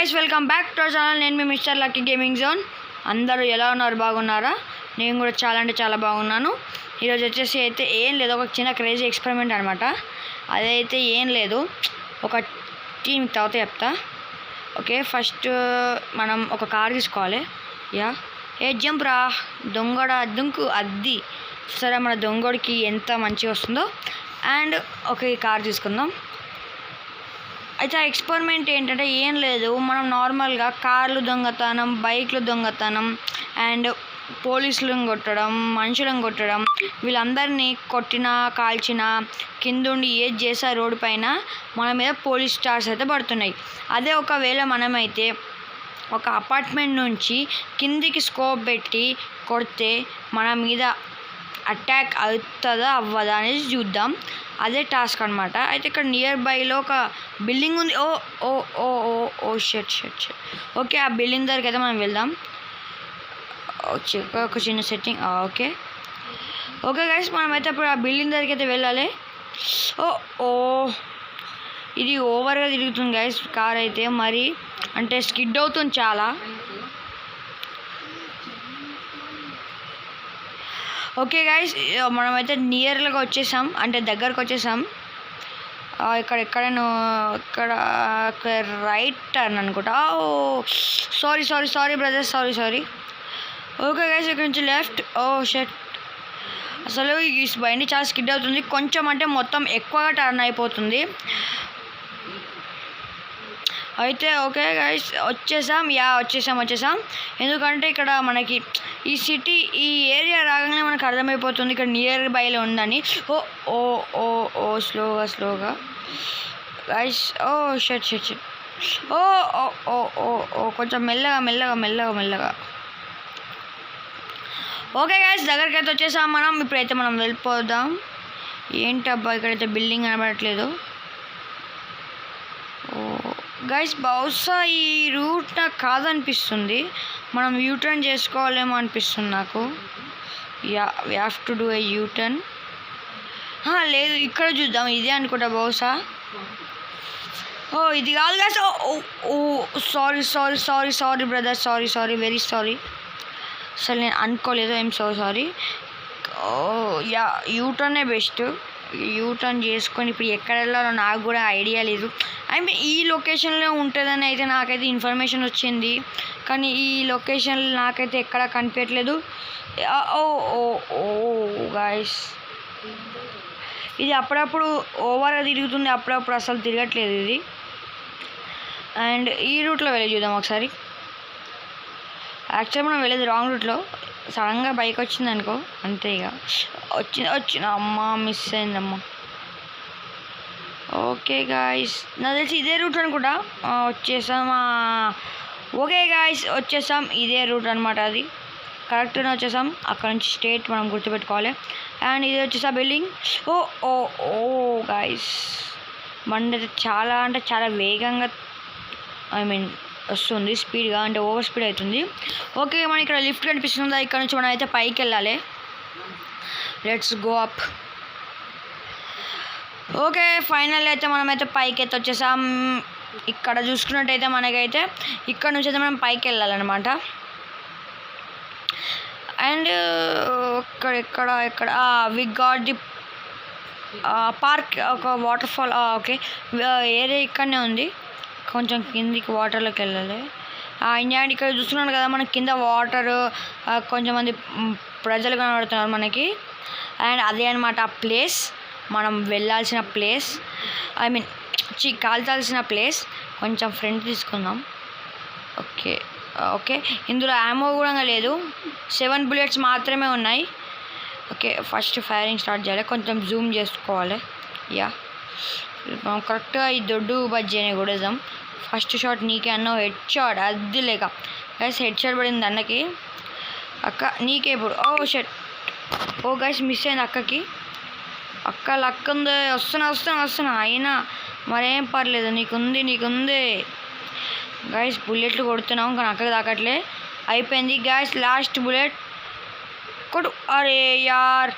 Guys welcome back to our channel. నేను మీ mister lucky gaming zone. అందరూ ఎలా ఉన్నారు? బాగున్నారా? నేను కూడా చాలా అంటే చాలా బాగున్నాను. ఈరోజు వచ్చేసి అయితే ఏం లేదు, ఒక చిన్న క్రేజీ ఎక్స్పెరిమెంట్ అనమాట. అదైతే ఏం లేదు, ఒక టీం తర్వాత చెప్తా. ఓకే, ఫస్ట్ మనం ఒక కార్ తీసుకోవాలి. ఏ జంప్ రా దొంగడ దుంకు అద్ది. సరే, మన దొంగడికి ఎంత మంచిగా వస్తుందో. అండ్ ఒక కార్ తీసుకుందాం. అయితే ఆ ఎక్స్పెరిమెంట్ ఏంటంటే ఏం లేదు, మనం నార్మల్గా కార్లు దొంగతనం, బైక్లు దొంగతనం, అండ్ పోలీసులను కొట్టడం, మనుషులను కొట్టడం, వీళ్ళందరినీ కొట్టినా కాల్చినా కిందుండి ఏది చేసా రోడ్డు పైన మన మీద పోలీస్ స్టార్స్ అయితే పడుతున్నాయి. అదే ఒకవేళ మనమైతే ఒక అపార్ట్మెంట్ నుంచి కిందికి స్కోప్ పెట్టి కొడితే మన మీద అటాక్ అవుతుందా అవ్వదా అనేది చూద్దాం. అదే టాస్క్ అనమాట. అయితే ఇక్కడ నియర్ బైలో ఒక బిల్డింగ్ ఉంది. ఓ ఓ ఓ ఓ ఓ షట్ షట్ షట్ ఓకే, ఆ బిల్డింగ్ దగ్గరికి అయితే మనం వెళ్దాం. ఒక చిన్న సెట్టింగ్. ఓకే ఓకే గైస్, మనమైతే ఇప్పుడు ఆ బిల్డింగ్ దగ్గరికి అయితే వెళ్ళాలి. ఓ ఓ ఇది ఓవర్గా తిరుగుతుంది గైస్ కార్ అయితే, మరి అంటే స్కిడ్ అవుతుంది చాలా. ఓకే గైస్, మనమైతే నియర్గా వచ్చేసాం, అంటే దగ్గరకు వచ్చేసాం. ఇక్కడ రైట్ టర్న్ అనుకుంటా. Oh sorry sorry sorry brother, sorry sorry. Okay guys, ఇక్కడ నుంచి లెఫ్ట్. ఓ షట్, అసలు ఈ బండి చాలా స్కిడ్ అవుతుంది, కొంచెం అంటే మొత్తం ఎక్కువగా టర్న్ అయిపోతుంది. అయితే ఓకే గైస్, వచ్చేసాం. ఎందుకంటే ఇక్కడ మనకి ఈ సిటీ, ఈ ఏరియా రాగానే మనకు అర్థమైపోతుంది ఇక్కడ నియర్ బైలో ఉందని. ఓ ఓ ఓ ఓ స్లోగా గైస్. ఓ షట్ షట్ షట్. ఓ ఓ ఓ ఓ ఓ కొంచెం మెల్లగా. ఓకే గైస్, దగ్గరికి అయితే వచ్చేసాం మనం. ఇప్పుడైతే మనం వెళ్ళిపోదాం. ఏంటబ్బా ఇక్కడైతే బిల్డింగ్ కనబడట్లేదు. ఓ గైస్, బహుశా ఈ రూట్ నాకు కాదనిపిస్తుంది, మనం యూటర్న్ చేసుకోవాలేమో అనిపిస్తుంది నాకు. We have to do a U turn. లేదు, ఇక్కడ చూద్దాం, ఇదే అనుకుంటా బహుశా. ఓ ఇది కాదు guys. Oh sorry brother, sorry very sorry. అసలు నేను అనుకోలేదు, ఐఎమ్ సో సారీ. ఓ యూటర్నే బెస్ట్. యూటర్న్ చేసుకొని ఇప్పుడు ఎక్కడ వెళ్ళాలో నాకు కూడా ఐడియా లేదు. ఐ మీన్ ఈ లొకేషన్లో ఉంటుందని అయితే నాకైతే ఇన్ఫర్మేషన్ వచ్చింది, కానీ ఈ లొకేషన్ నాకైతే ఎక్కడ కనిపించట్లేదు. ఓ ఓ ఓ గాయస్, ఇది అప్పుడప్పుడు ఓవర్గా తిరుగుతుంది, అప్పుడప్పుడు అసలు తిరగట్లేదు ఇది. అండ్ ఈ రూట్లో వెళ్ళి చూద్దాం ఒకసారి. యాక్చువల్గా మనం వెళ్ళేది రాంగ్ రూట్లో, సడన్గా బైక్ వచ్చింది అనుకో అంతే. ఇక వచ్చిన అమ్మ మిస్ అయిందమ్మా. ఓకే గాయస్, నాకు తెలిసి ఇదే రూట్ అనుకుంటా. వచ్చేసామా? ఓకే గాయస్, వచ్చేసాం. ఇదే రూట్ అనమాట, అది కరెక్ట్గా వచ్చేసాం. అక్కడ నుంచి స్ట్రేట్ మనం గుర్తుపెట్టుకోవాలి. అండ్ ఇది వచ్చేసా బిల్డింగ్. ఓ ఓ ఓ గాయస్, బండి అయితే చాలా అంటే చాలా వేగంగా వస్తుంది, స్పీడ్గా, అంటే ఓవర్ స్పీడ్ అవుతుంది. ఓకే, మనం ఇక్కడ లిఫ్ట్ కనిపిస్తుందా, ఇక్కడ నుంచి మనం అయితే పైకి వెళ్ళాలి. Let's go up. Okay, final అయితే మనమైతే పైకి అయితే వచ్చేసాం. ఇక్కడ చూసుకున్నట్టయితే మనకైతే ఇక్కడ నుంచి అయితే మనం పైకి వెళ్ళాలన్నమాట. అండ్ ఇక్కడ వి గాట్ ది పార్క్, ఒక వాటర్ ఫాల్. ఓకే, ఏరియా ఇక్కడనే ఉంది, కొంచెం కిందికి వాటర్లోకి వెళ్ళాలి. అండ్ ఇక్కడ చూస్తున్నాను కదా, మనకి కింద వాటర్, కొంచెంమంది ప్రజలు కనబడుతున్నారు మనకి. అండ్ అదే అనమాట ఆ ప్లేస్, మనం వెళ్ళాల్సిన ప్లేస్, ఐ మీన్ కాల్చాల్సిన ప్లేస్. కొంచెం ఫ్రంట్ తీసుకుందాం. ఓకే, ఇందులో యామో కూడా లేదు, 7 bullets మాత్రమే ఉన్నాయి. ఓకే, ఫస్ట్ ఫైరింగ్ స్టార్ట్ చేయాలి, కొంచెం జూమ్ చేసుకోవాలి. కరెక్ట్గా ఈ దొడ్డు బజ్జీని కొడేద్దాం. ఫస్ట్ షాట్ నీకే అన్న, హెడ్ షాట్, అది లేక గైస్ హెడ్ షాట్ పడింది అన్నకి. అక్క నీకే ఇప్పుడు. ఓ షట్, ఓ గైస్ మిస్ అయింది అక్కకి. అక్క లక్ ఉంది, వస్తున్నా. అయినా మరేం పర్లేదు, నీకుంది గైస్. బుల్లెట్లు కొడుతున్నాం కానీ అక్కకి తాకట్లే. అయిపోయింది గైస్, లాస్ట్ బుల్లెట్ కొడు. అరే యార్,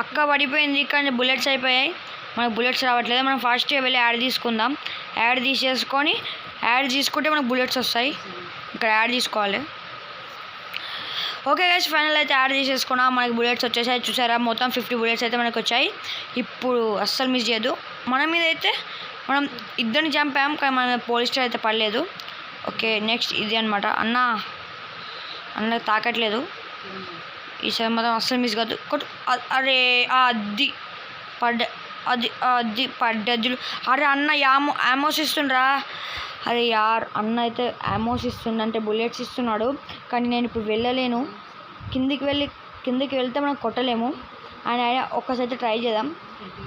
అక్క పడిపోయింది కానీ బుల్లెట్స్ అయిపోయాయి. మనకు బుల్లెట్స్ రావట్లేదు. మనం ఫస్ట్ వెళ్ళి యాడ్ తీసుకుందాం. యాడ్ తీసేసుకొని యాడ్ తీసుకుంటే మనకు బుల్లెట్స్ వస్తాయి. ఇక్కడ యాడ్ తీసుకోవాలి. ఓకే గైస్, ఫైనల్ అయితే యాడ్ చేసేసుకున్నా. మనకి బుల్లెట్స్ వచ్చేసాయి. చూసారా, మొత్తం 50 బుల్లెట్స్ అయితే మనకు వచ్చాయి. ఇప్పుడు అస్సలు మిస్ చేయొద్దు. మన మీద అయితే మనం ఇద్దరిని చంపాం, కానీ మన పోలీస్ అయితే పడలేదు. ఓకే, నెక్స్ట్ ఇది అనమాట. అన్న తాకట్లేదు. ఈసారి మాత్రం అస్సలు మిస్ కాదు. అరే అది పడ్డద్దులు. అరే అన్న యామోస్ ఇస్తుండ్రా. అరే యార్, అన్న అయితే యామోస్ ఇస్తుండంటే బుల్లెట్స్ ఇస్తున్నాడు. కానీ నేను ఇప్పుడు వెళ్ళలేను. కిందికి వెళ్తే మనం కొట్టలేము. అండ్ ఆయన ఒక్కసారి ట్రై చేద్దాం.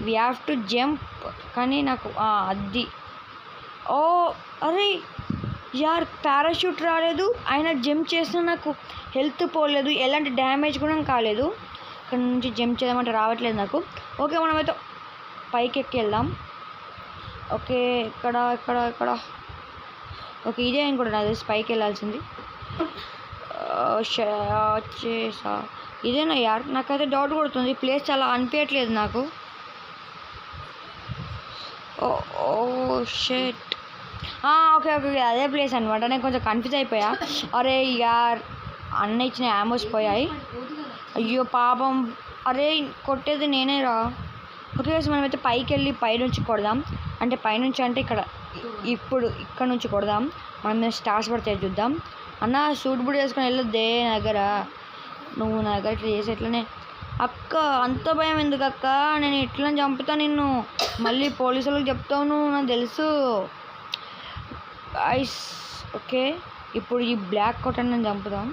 We have to jump. కానీ నాకు అది అరే యార్, పారాషూట్ రాలేదు. ఆయన జంప్ చేసినా నాకు హెల్త్ పోలేదు, ఎలాంటి డ్యామేజ్ కూడా కాలేదు. ఇక్కడ నుంచి జంప్ చేయమంటే రావట్లేదు నాకు. ఓకే, మనమైతే పైకి ఎక్కి వెళ్దాం. ఓకే, ఇక్కడ ఓకే, ఇదే అనుకుంటా నాకు తెలిసి పైకి వెళ్ళాల్సింది. చేసా ఇదేనా యార్? నాకైతే డౌట్ కొడుతుంది. ప్లేస్ చాలా అనిపించట్లేదు నాకు. ఓ షెట్. ఓకే అదే ప్లేస్ అనమాట. నేను కొంచెం కన్ఫ్యూజ్ అయిపోయా. అరే యార్, అన్న ఇచ్చిన యామోస్ పోయాయి. అయ్యో పాపం. అరే కొట్టేది నేనే రా. ఓకే, మనమైతే పైకి వెళ్ళి పైనుంచి కొడదాం. అంటే పైనుంచి అంటే ఇక్కడ నుంచి కొడదాం. మనం మీద స్టార్స్ పడితే చూద్దాం. అన్న సూట్ బూట్ వేసుకొని వెళ్ళొద్దే నా దగ్గర. నువ్వు నా దగ్గర ఇట్లా చేసి ఎట్లనే అక్క, అంత భయం ఎందుకు అక్క? నేను ఇట్లా చంపుతా నిన్ను. మళ్ళీ పోలీసు వాళ్ళకి చెప్తాను, నాకు తెలుసు. ఐస్ ఓకే, ఇప్పుడు ఈ బ్లాక్ కోట్ అన్న చంపుదాం.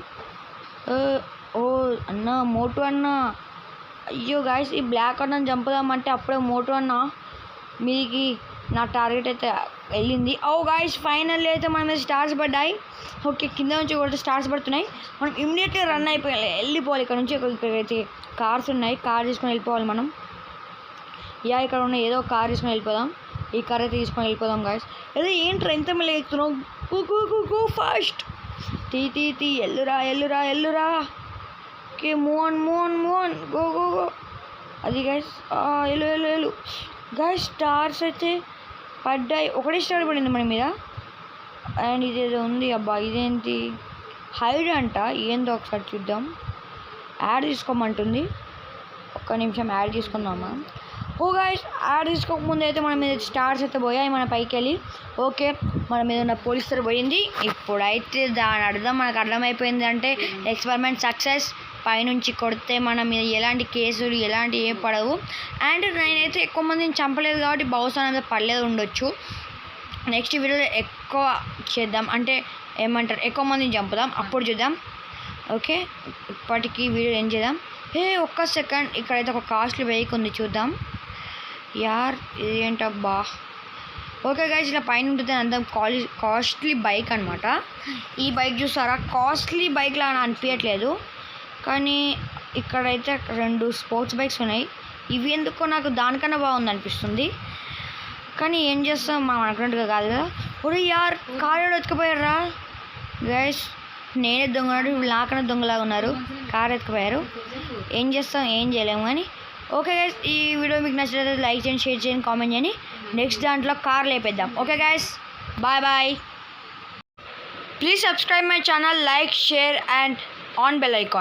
ఓ అన్న, మోటు అన్న. అయ్యో గాయస్, ఈ బ్లాక్ అన్నని చంపుదామంటే అప్పుడే మోటు అన్న మీదికి నా టార్గెట్ అయితే వెళ్ళింది. గాయస్, ఫైనల్లీ అయితే మన మీద స్టార్స్ పడ్డాయి. ఓకే, కింద నుంచి కొడితే స్టార్స్ పడుతున్నాయి. మనం ఇమ్మీడియట్గా రన్ వెళ్ళిపోవాలి. ఇక్కడ నుంచి ఇక్కడైతే కార్స్ ఉన్నాయి. కార్ తీసుకొని వెళ్ళిపోవాలి మనం. ఇక్కడ ఉన్న ఏదో కార్ తీసుకొని వెళ్ళిపోదాం. ఈ కార్ అయితే తీసుకొని వెళ్ళిపోదాం గాయస్. ఏదో ఏంట్రా ఎంత మళ్ళీ ఎక్కుతున్నావు? Go fast. తీ ఎల్లురా. Okay, move on. గో అది గాయస్. ఎల్లు గాయస్. స్టార్స్ అయితే పడ్డాయి. ఒకటే స్టార్ పడింది మన మీద. అండ్ ఇదేదో ఉంది. అబ్బా ఇదేంటి? హైడ్ అంట. ఏందో ఒకసారి చూద్దాం. యాడ్ తీసుకోమంటుంది. ఒక్క నిమిషం యాడ్ తీసుకుందామా? గాయస్, యాడ్ తీసుకోకముందు అయితే మన మీద స్టార్స్ అయితే పోయాయి మన పైకి వెళ్ళి. ఓకే, మన మీద ఉన్న పోలీస్ పోయింది. ఇప్పుడైతే దాని మనకు అర్థమైపోయింది అంటే ఎక్స్పెరిమెంట్ సక్సెస్. పైనుంచి కొడితే మన మీద ఎలాంటి కేసులు ఎలాంటి ఏ పడవు. అండ్ నేనైతే ఎక్కువ మందిని చంపలేదు కాబట్టి బహుశా అనేది పడలేదు ఉండొచ్చు. నెక్స్ట్ వీడియోలో ఎక్కువ చేద్దాం, అంటే ఏమంటారు, ఎక్కువ మందిని చంపుదాం, అప్పుడు చూద్దాం. ఓకే, ఇప్పటికీ వీడియో ఏం చేద్దాం. ఒక్క సెకండ్, ఇక్కడైతే ఒక కాస్ట్లీ బైక్ ఉంది, చూద్దాం. యార్ ఇదేంటబ్బా. ఓకే గైస్, ఇలా పైన ఉంటుంది అంత కాస్ట్లీ బైక్ అనమాట. ఈ బైక్ చూస్తారా, కాస్ట్లీ బైక్ లాగా అనిపించట్లేదు. కానీ ఇక్కడైతే 2 స్పోర్ట్స్ బైక్స్ ఉన్నాయి. ఇవి ఎందుకో నాకు దానికన్నా బాగుంది అనిపిస్తుంది. కానీ ఏం చేస్తాం, మనం అనుకున్నట్టుగా కాదు కదా. యార్, కారు ఎత్తుకుపోయారా గైస్? నేనే దొంగ, నాకన్నా దొంగలాగా ఉన్నారు. కారు ఎత్తుకుపోయారు. ఏం చేస్తాం, ఏం చేయలేము. కానీ ఓకే గైస్, ఈ వీడియో మీకు నచ్చినట్లయితే లైక్ చేయండి, షేర్ చేయండి, కామెంట్ చేయండి. నెక్స్ట్ దాంట్లో కార్ లేపేద్దాం. Okay guys, bye. Please subscribe my channel, like, share and on bell icon.